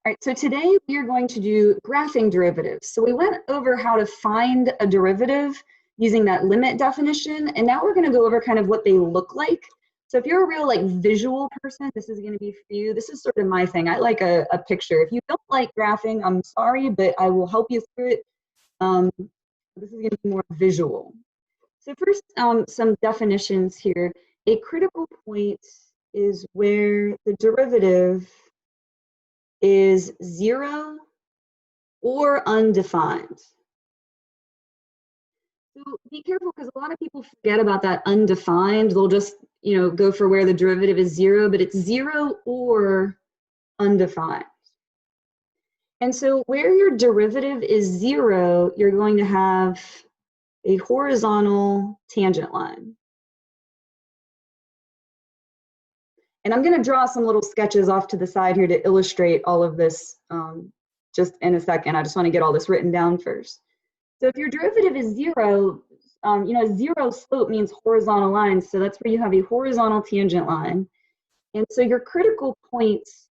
All right, so today we are going to do graphing derivatives. So we went over how to find a derivative using that limit definition, and now we're going to go over kind of what they look like. So if you're a real visual person, this is going to be for you. This is sort of my thing. I like a picture. If you don't like graphing, I'm sorry, but I will help you through it. This is going to be more visual. So first, some definitions here. A critical point is where the derivative is 0 or undefined. So be careful, because a lot of people forget about that undefined. They'll just, go for where the derivative is 0, but it's 0 or undefined. And so where your derivative is 0, you're going to have a horizontal tangent line. And I'm going to draw some little sketches off to the side here to illustrate all of this just in a second. I just want to get all this written down first. So if your derivative is 0, 0 slope means horizontal lines. So that's where you have a horizontal tangent line. And so your critical points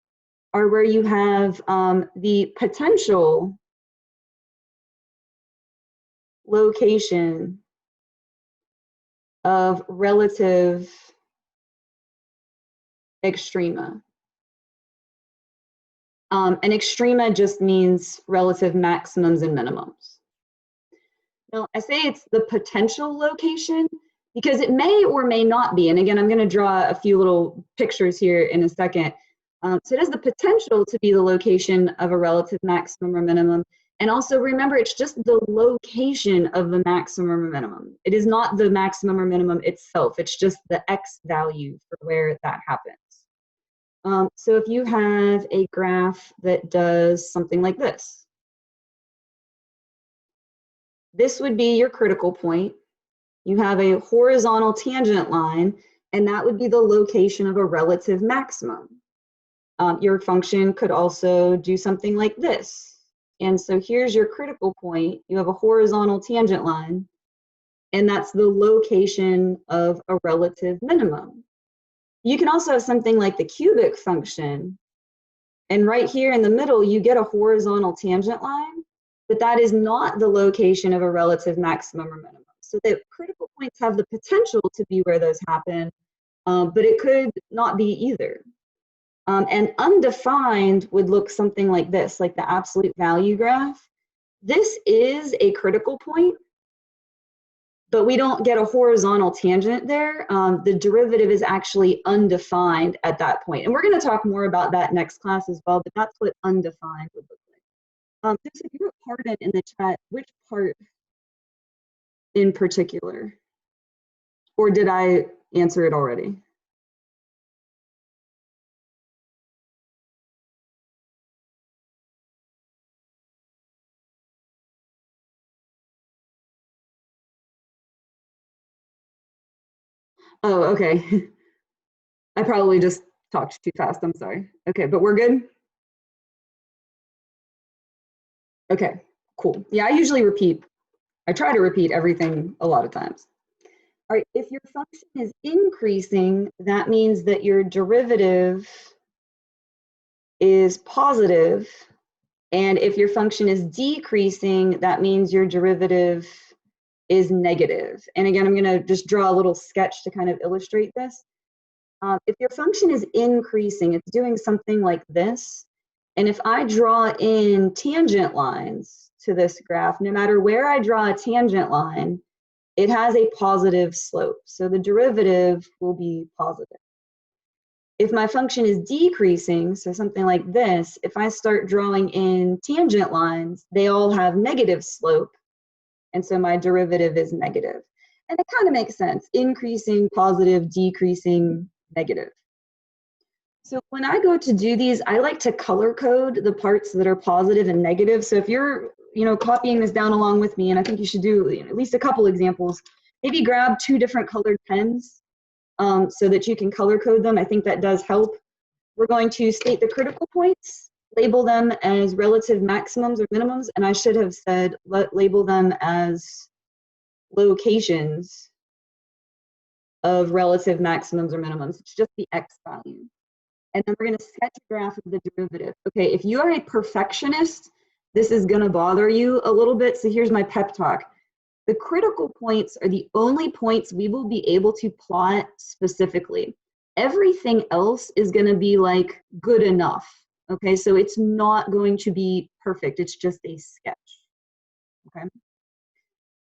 are where you have the potential location of relative extrema. And extrema just means relative maximums and minimums. Now, I say it's the potential location because it may or may not be. And again, I'm going to draw a few little pictures here in a second. So it has the potential to be the location of a relative maximum or minimum. And also remember, it's just the location of the maximum or minimum. It is not the maximum or minimum itself. It's just the X value for where that happens. So if you have a graph that does something like this, this would be your critical point. You have a horizontal tangent line, and that would be the location of a relative maximum. Your function could also do something like this. And so here's your critical point. You have a horizontal tangent line, and that's the location of a relative minimum. You can also have something like the cubic function, and right here in the middle, you get a horizontal tangent line, but that is not the location of a relative maximum or minimum. So the critical points have the potential to be where those happen, but it could not be either. And undefined would look something like this, like the absolute value graph. This is a critical point, but we don't get a horizontal tangent there. The derivative is actually undefined at that point. And we're going to talk more about that next class as well, but that's what undefined would look like. Just if you wrote pardon in the chat, which part in particular? Or did I answer it already? Oh, okay. I probably just talked too fast. I'm sorry. Okay, but we're good? Okay, cool. Yeah, I usually repeat. I try to repeat everything a lot of times. All right, if your function is increasing, that means that your derivative is positive. And if your function is decreasing, that means your derivative is negative. And again, I'm going to just draw a little sketch to kind of illustrate this. If your function is increasing, it's doing something like this. And if I draw in tangent lines to this graph, no matter where I draw a tangent line, it has a positive slope. So the derivative will be positive. If my function is decreasing, so something like this, if I start drawing in tangent lines, they all have negative slope. And so my derivative is negative. And it kind of makes sense. Increasing, positive, decreasing, negative. So when I go to do these, I like to color code the parts that are positive and negative. So if you're copying this down along with me, and I think you should do at least a couple examples, maybe grab 2 different colored pens so that you can color code them. I think that does help. We're going to state the critical points, label them as relative maximums or minimums, and I should have said label them as locations of relative maximums or minimums. It's just the X value. and then we're going to sketch a graph of the derivative. Okay, if you are a perfectionist, this is going to bother you a little bit, so here's my pep talk. The critical points are the only points we will be able to plot specifically. Everything else is going to be like good enough. Okay, so it's not going to be perfect. It's just a sketch. Okay.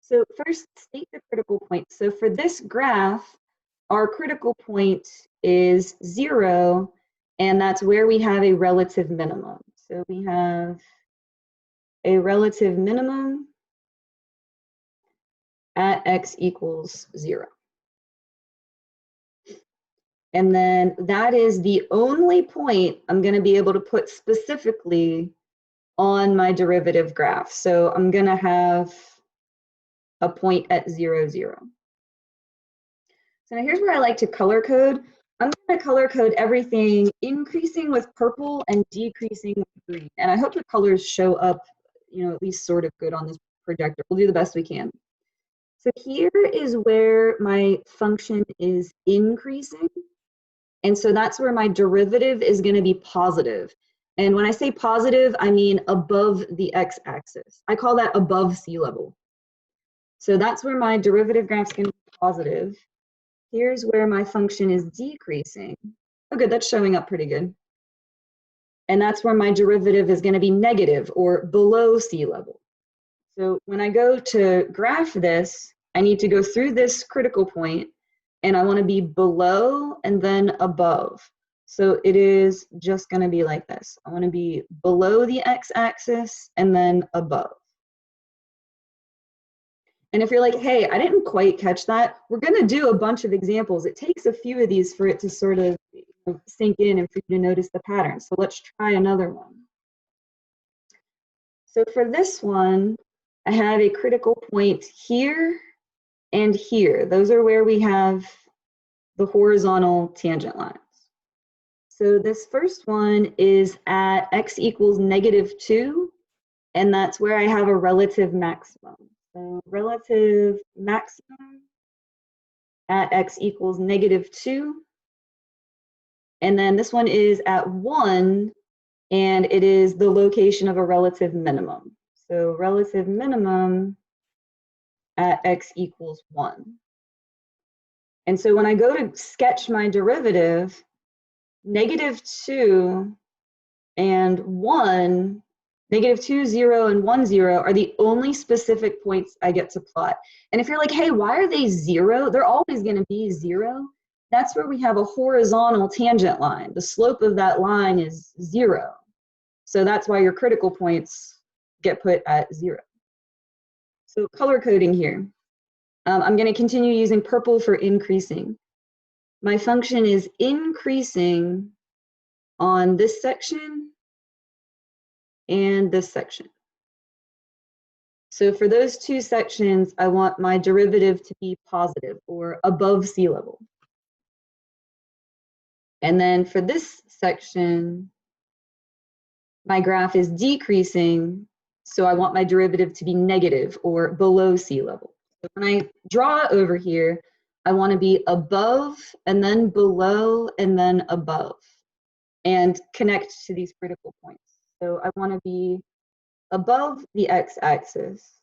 So first, state the critical point. So for this graph, our critical point is 0, and that's where we have a relative minimum. So we have a relative minimum at x equals 0. And then that is the only point I'm going to be able to put specifically on my derivative graph. So I'm going to have a point at 0, 0. So now here's where I like to color code. I'm going to color code everything increasing with purple and decreasing with green. And I hope the colors show up, at least sort of good on this projector. We'll do the best we can. So here is where my function is increasing. And so that's where my derivative is going to be positive. And when I say positive, I mean above the x-axis. I call that above sea level. So that's where my derivative graph is going to be positive. Here's where my function is decreasing. Oh, good, that's showing up pretty good. And that's where my derivative is going to be negative or below sea level. So when I go to graph this, I need to go through this critical point, and I want to be below and then above. So it is just going to be like this. I want to be below the x-axis and then above. And if you're like, hey, I didn't quite catch that, we're going to do a bunch of examples. It takes a few of these for it to sort of sink in and for you to notice the pattern. So let's try another one. So for this one, I have a critical point here and here. Those are where we have the horizontal tangent lines. So this first one is at x equals -2, and that's where I have a relative maximum. So relative maximum at x equals -2. And then this one is at 1, and it is the location of a relative minimum. So relative minimum at x equals 1. And so when I go to sketch my derivative, -2 and 1, -2, 0, and 1, 0 are the only specific points I get to plot. And if you're like, hey, why are they 0? They're always going to be 0. That's where we have a horizontal tangent line. The slope of that line is 0. So that's why your critical points get put at 0. So color coding here. I'm going to continue using purple for increasing. My function is increasing on this section and this section. So for those two sections, I want my derivative to be positive or above sea level. And then for this section, my graph is decreasing, so I want my derivative to be negative or below sea level. So when I draw over here, I want to be above and then below and then above and connect to these critical points. So I want to be above the x-axis,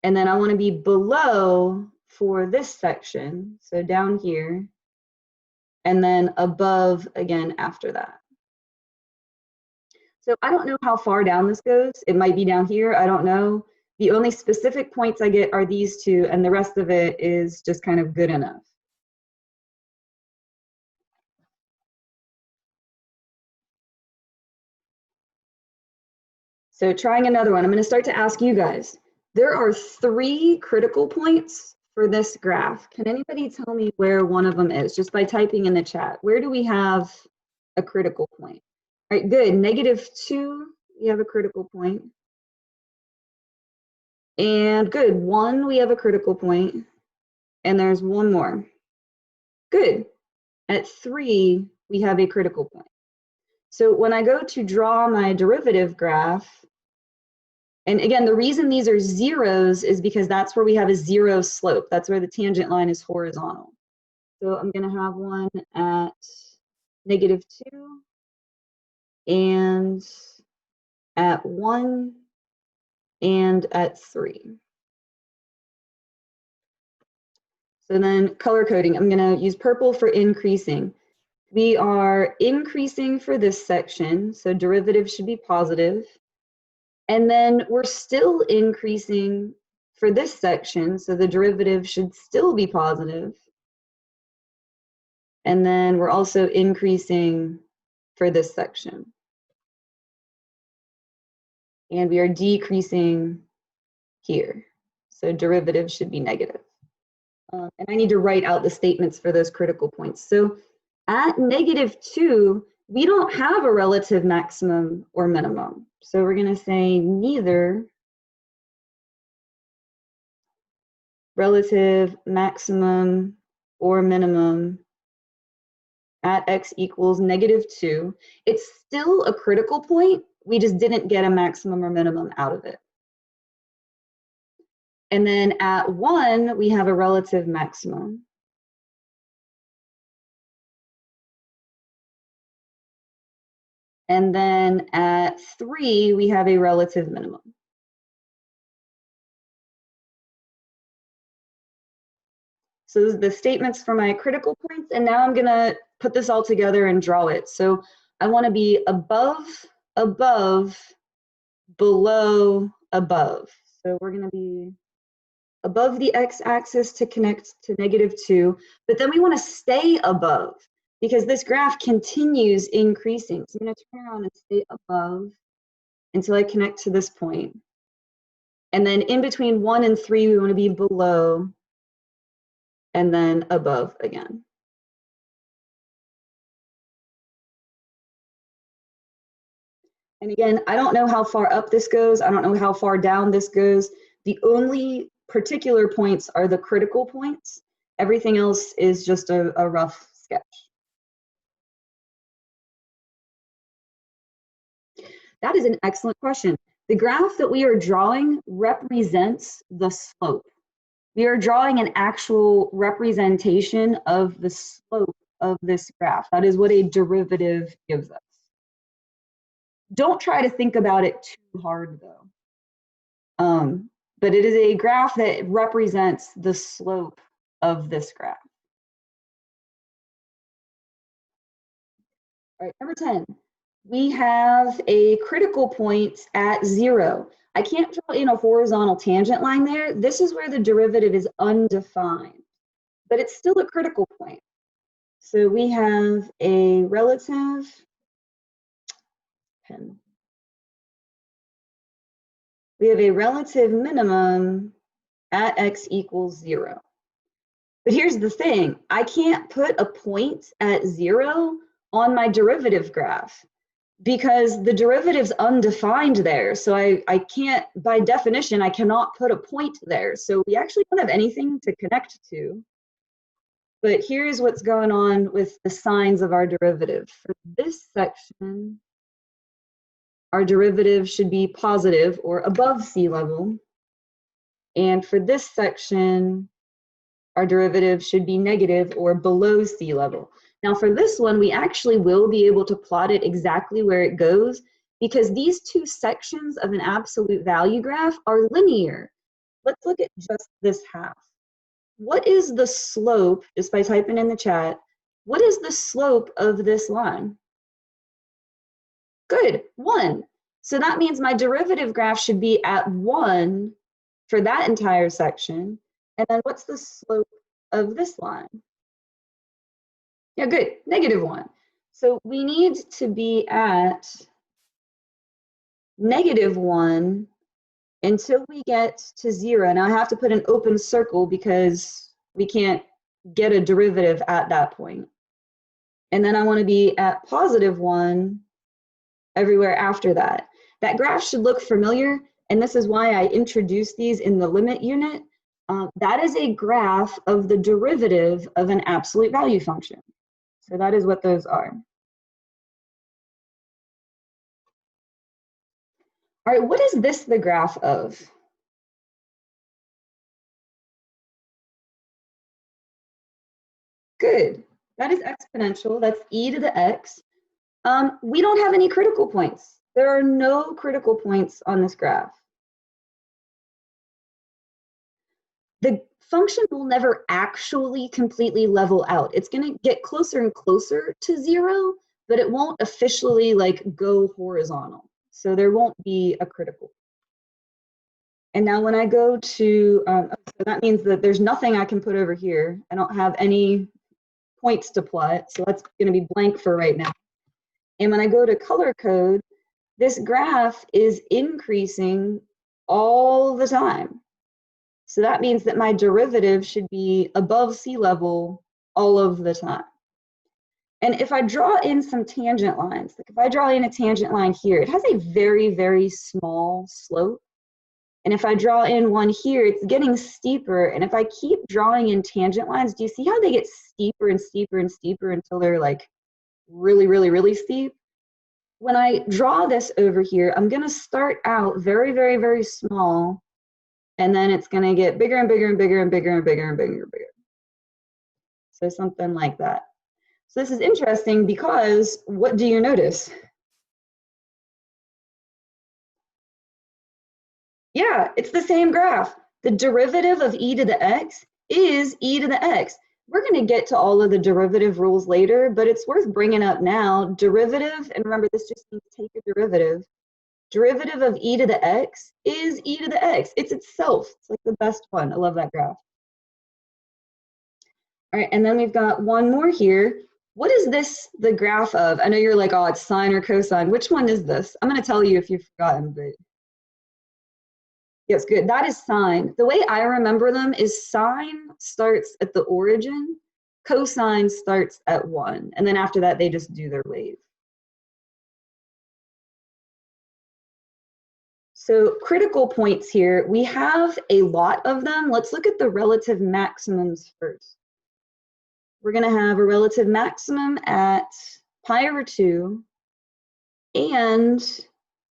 and then I want to be below for this section, so down here, and then above again after that. So I don't know how far down this goes. It might be down here, I don't know. The only specific points I get are these two, and the rest of it is just kind of good enough. So trying another one, I'm going to start to ask you guys. There are 3 critical points for this graph. Can anybody tell me where one of them is, just by typing in the chat? Where do we have a critical point? All right, good. -2, we have a critical point. And good, 1, we have a critical point. And there's one more. Good. At 3, we have a critical point. So when I go to draw my derivative graph, and again, the reason these are zeros is because that's where we have a 0 slope. That's where the tangent line is horizontal. So I'm going to have one at -2, and at 1, and at 3. So then color coding, I'm going to use purple for increasing. We are increasing for this section, so derivative should be positive. And then we're still increasing for this section, so the derivative should still be positive. And then we're also increasing for this section. And we are decreasing here, so derivative should be negative. And I need to write out the statements for those critical points. So at -2, we don't have a relative maximum or minimum. So we're going to say neither relative maximum or minimum at x equals -2. It's still a critical point. We just didn't get a maximum or minimum out of it. And then at 1, we have a relative maximum. And then at 3, we have a relative minimum. So those are the statements for my critical points. And now I'm going to put this all together and draw it. So I want to be above, above, below, above. So we're going to be above the x-axis to connect to -2, but then we want to stay above because this graph continues increasing. So I'm going to turn around and stay above until I connect to this point. And then in between 1 and 3, we want to be below and then above again. And again, I don't know how far up this goes. I don't know how far down this goes. The only particular points are the critical points. Everything else is just a rough sketch. That is an excellent question. The graph that we are drawing represents the slope. We are drawing an actual representation of the slope of this graph. That is what a derivative gives us. Don't try to think about it too hard though. But it is a graph that represents the slope of this graph. All right, number 10. We have a critical point at 0. I can't draw in a horizontal tangent line there. This is where the derivative is undefined, but it's still a critical point. So we have a relative We have a relative minimum at x equals 0. But here's the thing, I can't put a point at 0 on my derivative graph because the derivative's undefined there. So I can't, by definition, I cannot put a point there. So we actually don't have anything to connect to. But here's what's going on with the signs of our derivative. For this section, our derivative should be positive or above sea level. And for this section, our derivative should be negative or below sea level. Now for this one, we actually will be able to plot it exactly where it goes because these two sections of an absolute value graph are linear. Let's look at just this half. What is the slope, just by typing in the chat, what is the slope of this line? Good, 1. So that means my derivative graph should be at 1 for that entire section. And then what's the slope of this line? Yeah, good, -1. So we need to be at -1 until we get to 0. Now I have to put an open circle because we can't get a derivative at that point. And then I want to be at +1 everywhere after that. That graph should look familiar, and this is why I introduced these in the limit unit. That is a graph of the derivative of an absolute value function. So that is what those are. All right, what is this the graph of? Good. That is exponential. That's e to the x. We don't have any critical points. There are no critical points on this graph. The function will never actually completely level out. It's going to get closer and closer to 0, but it won't officially like go horizontal. So there won't be a critical. And now when I go to, so that means that there's nothing I can put over here. I don't have any points to plot, so that's going to be blank for right now. And when I go to color code, this graph is increasing all the time. So that means that my derivative should be above sea level all of the time. And if I draw in some tangent lines, like if I draw in a tangent line here, it has a very, very small slope. And if I draw in one here, it's getting steeper. And if I keep drawing in tangent lines, do you see how they get steeper and steeper and steeper until they're like really, really, really steep? When I draw this over here, I'm going to start out very, very, very small. And then it's going to get bigger and bigger and bigger and bigger and bigger and bigger and bigger. So something like that. So this is interesting because what do you notice? Yeah, it's the same graph. The derivative of e to the x is e to the x. We're going to get to all of the derivative rules later, but it's worth bringing up now. Derivative, and remember this just means take a derivative. Derivative of e to the x is e to the x. It's itself. It's like the best one. I love that graph. All right, and then we've got one more here. What is this the graph of? I know you're like, oh, it's sine or cosine. Which one is this? I'm going to tell you if you've forgotten, but yes, good. That is sine. The way I remember them is sine starts at the origin, cosine starts at 1, and then after that, they just do their wave. So critical points here, we have a lot of them. Let's look at the relative maximums first. We're going to have a relative maximum at pi over 2 and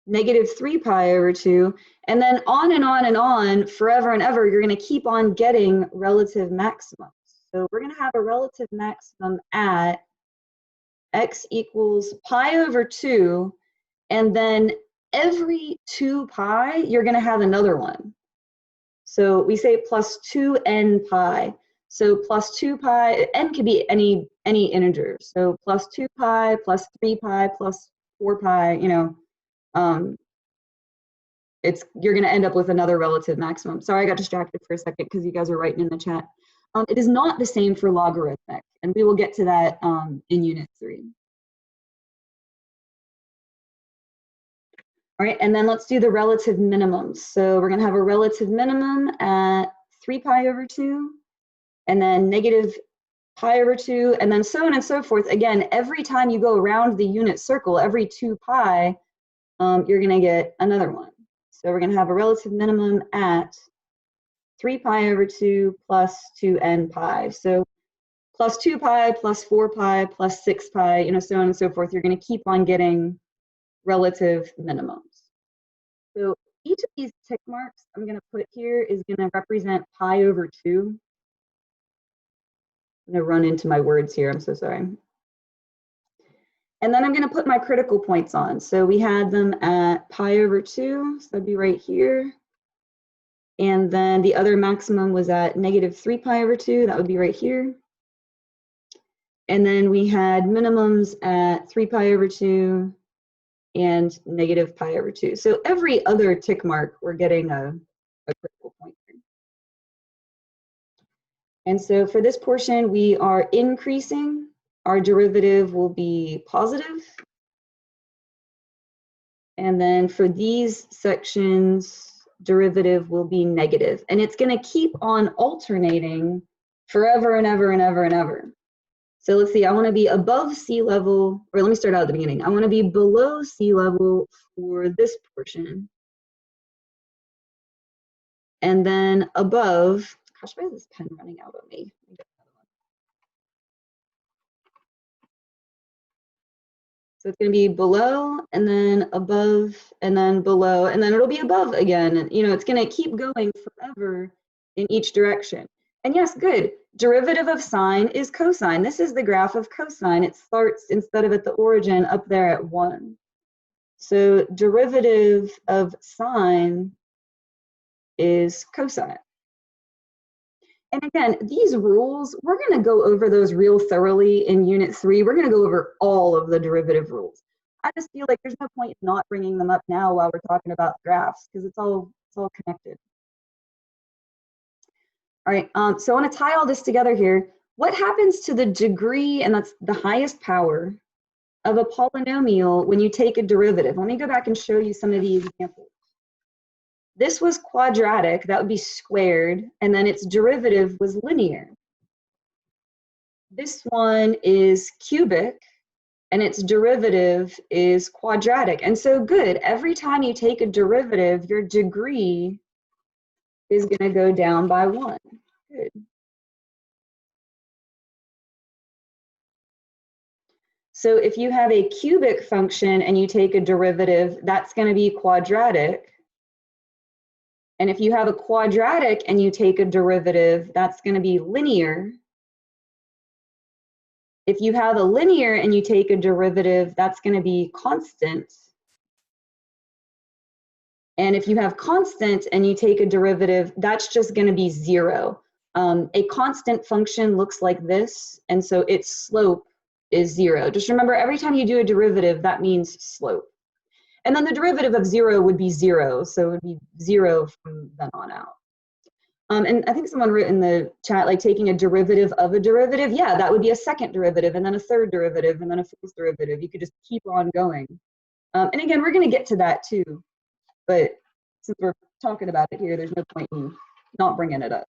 negative 3 pi over 2, and then on and on and on, forever and ever, you're going to keep on getting relative maximums. So we're going to have a relative maximum at x equals pi over 2, and then every 2 pi, you're going to have another one. So we say plus 2n pi. So plus 2 pi, n could be any integer. So plus 2 pi, plus 3 pi, plus 4 pi, you know, you're going to end up with another relative maximum. Sorry, I got distracted for a second because you guys are writing in the chat. It is not the same for logarithmic, and we will get to that in Unit 3. All right, and then let's do the relative minimums. So we're going to have a relative minimum at 3 pi over 2, and then negative pi over 2, and then so on and so forth. Again, every time you go around the unit circle, every 2 pi, you're going to get another one. So we're going to have a relative minimum at 3 pi over 2 plus 2n pi. So plus 2 pi, plus 4 pi, plus 6 pi, you know, so on and so forth. You're going to keep on getting relative minimums. So each of these tick marks I'm going to put here is going to represent pi over 2. I'm going to run into my words here. I'm so sorry. And then I'm going to put my critical points on. So we had them at pi over 2, so that'd be right here. And then the other maximum was at negative 3 pi over 2, that would be right here. And then we had minimums at 3 pi over 2 and negative pi over 2. So every other tick mark, we're getting a critical point here. And so for this portion, we are increasing. Our derivative will be positive. And then for these sections, derivative will be negative. And it's going to keep on alternating forever and ever and ever and ever. So let's see, I want to be above sea level, or let me start out at the beginning. I want to be below sea level for this portion. And then above, gosh, why is this pen running out on me? So it's going to be below, and then above, and then below, and then it'll be above again. And, you know, it's going to keep going forever in each direction. And yes, good. Derivative of sine is cosine. This is the graph of cosine. It starts, instead of at the origin, up there at 1. So derivative of sine is cosine. And again, these rules, we're going to go over those real thoroughly in Unit 3. We're going to go over all of the derivative rules. I just feel like there's no point in not bringing them up now while we're talking about graphs, because it's all connected. All right, so I want to tie all this together here. What happens to the degree, and that's the highest power, of a polynomial when you take a derivative? Let me go back and show you some of the examples. This was quadratic, that would be squared, and then its derivative was linear. This one is cubic, and its derivative is quadratic. And so good, every time you take a derivative, your degree is going to go down by 1. Good. So if you have a cubic function and you take a derivative, that's going to be quadratic. And if you have a quadratic and you take a derivative, that's going to be linear. If you have a linear and you take a derivative, that's going to be constant. And if you have constant and you take a derivative, that's just going to be 0. A constant function looks like this, and so its slope is 0. Just remember, every time you do a derivative, that means slope. And then the derivative of 0 would be 0, so it would be 0 from then on out. And I think someone wrote in the chat, like taking a derivative of a derivative. Yeah, that would be a second derivative, and then a third derivative, and then a fourth derivative. You could just keep on going. And again, we're going to get to that too. But since we're talking about it here, there's no point in not bringing it up.